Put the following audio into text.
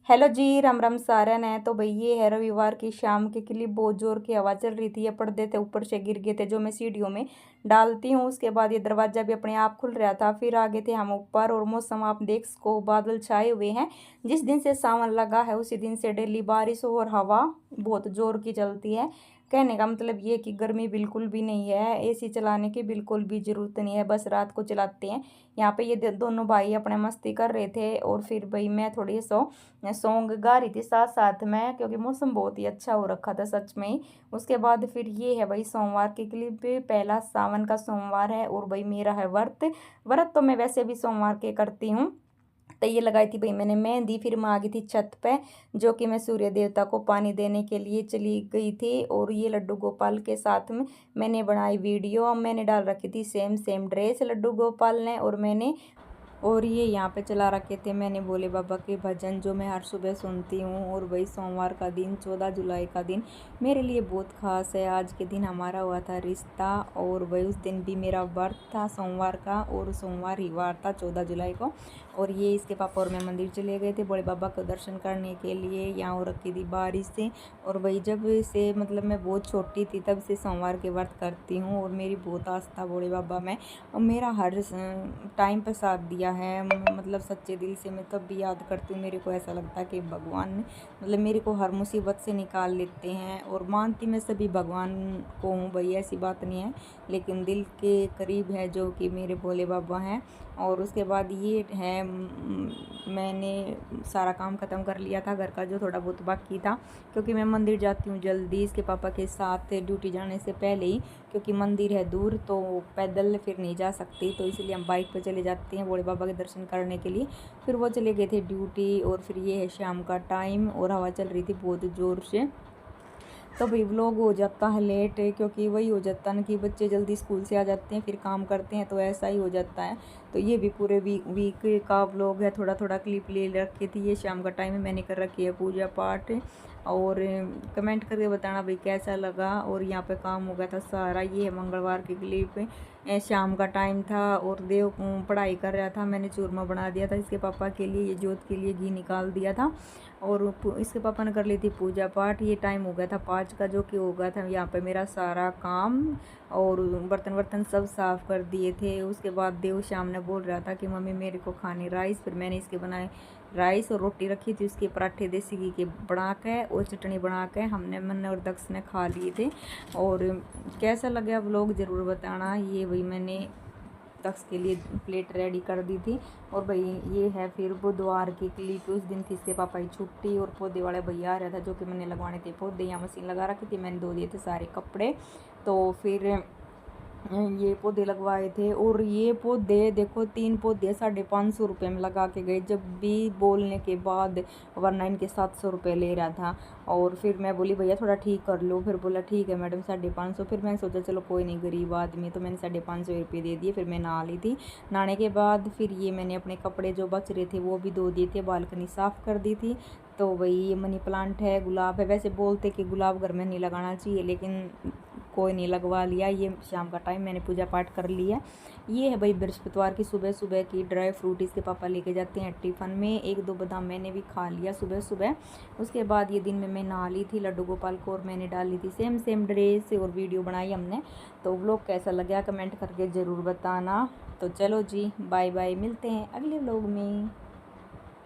Hello जी, राम राम सारन है। तो भाई ये है रविवार की शाम की क्लिप। बहुत जोर की हवा चल रही थी, ये पर्दे थे ऊपर से गिर गए थे जो मैं सीढ़ियों में डालती हूँ। उसके बाद ये दरवाजा भी अपने आप खुल रहा था। फिर आगे थे हम ऊपर और मौसम आप देख सको, बादल छाए हुए हैं। जिस दिन से सावन लगा है उसी दिन से डेली बारिश और हवा बहुत जोर की चलती है। कहने का मतलब ये कि गर्मी बिल्कुल भी नहीं है, एसी चलाने की बिल्कुल भी ज़रूरत नहीं है, बस रात को चलाते हैं। यहाँ पे ये दोनों भाई अपने मस्ती कर रहे थे और फिर भाई मैं थोड़ी सॉन्ग गा रही थी साथ साथ में, क्योंकि मौसम बहुत ही अच्छा हो रखा था सच में ही। उसके बाद फिर ये है भाई सोमवार की क्लिप। पहला सावन का सोमवार है और भाई मेरा है व्रत। व्रत तो मैं वैसे भी सोमवार के करती हूँ। तो ये लगाई थी भाई मैंने मेहंदी। फिर मैं आ गई थी छत पे, जो कि मैं सूर्य देवता को पानी देने के लिए चली गई थी। और ये लड्डू गोपाल के साथ में मैंने बनाई वीडियो। मैंने डाल रखी थी same same dress Laddu Gopal ने और मैंने। और ये यहाँ पे चला रखे थे मैंने भोले बाबा के भजन, जो मैं हर सुबह सुनती हूँ। और वही सोमवार का दिन 14 जुलाई का दिन मेरे लिए बहुत ख़ास है। आज के दिन हमारा हुआ था रिश्ता और वही उस दिन भी मेरा व्रत था सोमवार का, और सोमवार ही वार था 14 जुलाई को। और ये इसके पापा और मैं मंदिर चले गए थे भोले बाबा को दर्शन करने के लिए। यहाँ हो रखी थी बारिश से। और वही जब से मतलब मैं बहुत छोटी थी तब से सोमवार के व्रत करती हूँ और मेरी बहुत आस्था भोले बाबा में। और मेरा हर टाइम पर साथ दिया है, मतलब सच्चे दिल से मैं तब भी याद करती हूँ। मेरे को ऐसा लगता है कि भगवान मतलब मेरे को हर मुसीबत से निकाल लेते हैं। और मानती मैं सभी भगवान को हूँ भाई, ऐसी बात नहीं है, लेकिन दिल के करीब है जो कि मेरे भोले बाबा हैं। और उसके बाद ये है मैंने सारा काम ख़त्म कर लिया था घर का, जो थोड़ा बहुत बाकी था, क्योंकि मैं मंदिर जाती हूँ जल्दी इसके पापा के साथ ड्यूटी जाने से पहले ही, क्योंकि मंदिर है दूर तो पैदल फिर नहीं जा सकती, तो इसलिए हम बाइक पर चले जाते हैं भोले बाबा के दर्शन करने के लिए। फिर वो चले गए थे ड्यूटी। और फिर ये है शाम का टाइम और हवा चल रही थी बहुत ज़ोर से। तो भाई व्लॉग हो जाता है लेट, क्योंकि वही हो जाता है ना कि बच्चे जल्दी स्कूल से आ जाते हैं फिर काम करते हैं, तो ऐसा ही हो जाता है। तो ये भी पूरे वीक का व्लॉग है, थोड़ा थोड़ा क्लिप ले रखी थी। ये शाम का टाइम है, मैंने कर रखी है पूजा पाठ। और कमेंट करके बताना भाई कैसा लगा। और यहाँ पे काम हो गया था सारा। ये है मंगलवार की क्लिप। शाम का टाइम था और देव पढ़ाई कर रहा था। मैंने चूरमा बना दिया था इसके पापा के लिए, ये जोत के लिए घी निकाल दिया था। और इसके पापा ने कर ली थी पूजा पाठ। ये टाइम हो गया था 5 का, जो कि हो गया था यहाँ पे मेरा सारा काम। और बर्तन वर्तन सब साफ़ कर दिए थे। उसके बाद देव शाम ने बोल रहा था कि मम्मी मेरे को खाने राइस। फिर मैंने इसके बनाए राइस और रोटी रखी थी, उसके पराठे देसी घी के बना के और चटनी बना के हमने मैंने और दक्ष ने खा लिए थे। और कैसा लगा व्लॉग ज़रूर बताना। ये वही मैंने दक्ष के लिए प्लेट रेडी कर दी थी। और भाई ये है फिर बुधवार की क्लिप। उस दिन थी इसके पापा की छुट्टी और पौधे वाले भैया आ रहा था, जो कि मैंने लगवाने थे पौधे। यहाँ मशीन लगा रखी थी, मैंने धो दिए थे सारे कपड़े। तो फिर ये पौधे लगवाए थे। और ये पौधे देखो 3 पौधे 550 रुपये में लगा के गए, जब भी बोलने के बाद, वरना इनके 700 रुपये ले रहा था। और फिर मैं बोली भैया थोड़ा ठीक कर लो, फिर बोला ठीक है मैडम 550। फिर मैंने सोचा चलो कोई नहीं, गरीब आदमी, तो मैंने 550 रुपये दे दिए। फिर मैं नहा ली थी। नहाने के बाद फिर ये मैंने अपने कपड़े जो बच रहे थे वो भी धो दिए थे, बालकनी साफ़ कर दी थी। तो वही ये मनी प्लांट है, गुलाब है। वैसे बोलते कि गुलाब घर में नहीं लगाना चाहिए, लेकिन कोई नहीं, लगवा लिया। ये शाम का टाइम मैंने पूजा पाठ कर लिया। ये है भाई बृहस्पतिवार की सुबह सुबह की ड्राई फ्रूट इसके पापा लेके जाते हैं टिफ़न में। 1-2 बादाम मैंने भी खा लिया सुबह सुबह। उसके बाद ये दिन में मैं नहा ली थी लड्डू गोपाल को, और मैंने डाल ली थी सेम सेम ड्रेस और वीडियो बनाई हमने। तो व्लॉग कैसा लगा कमेंट करके ज़रूर बताना। तो चलो जी, बाय बाय, मिलते हैं अगले व्लॉग में।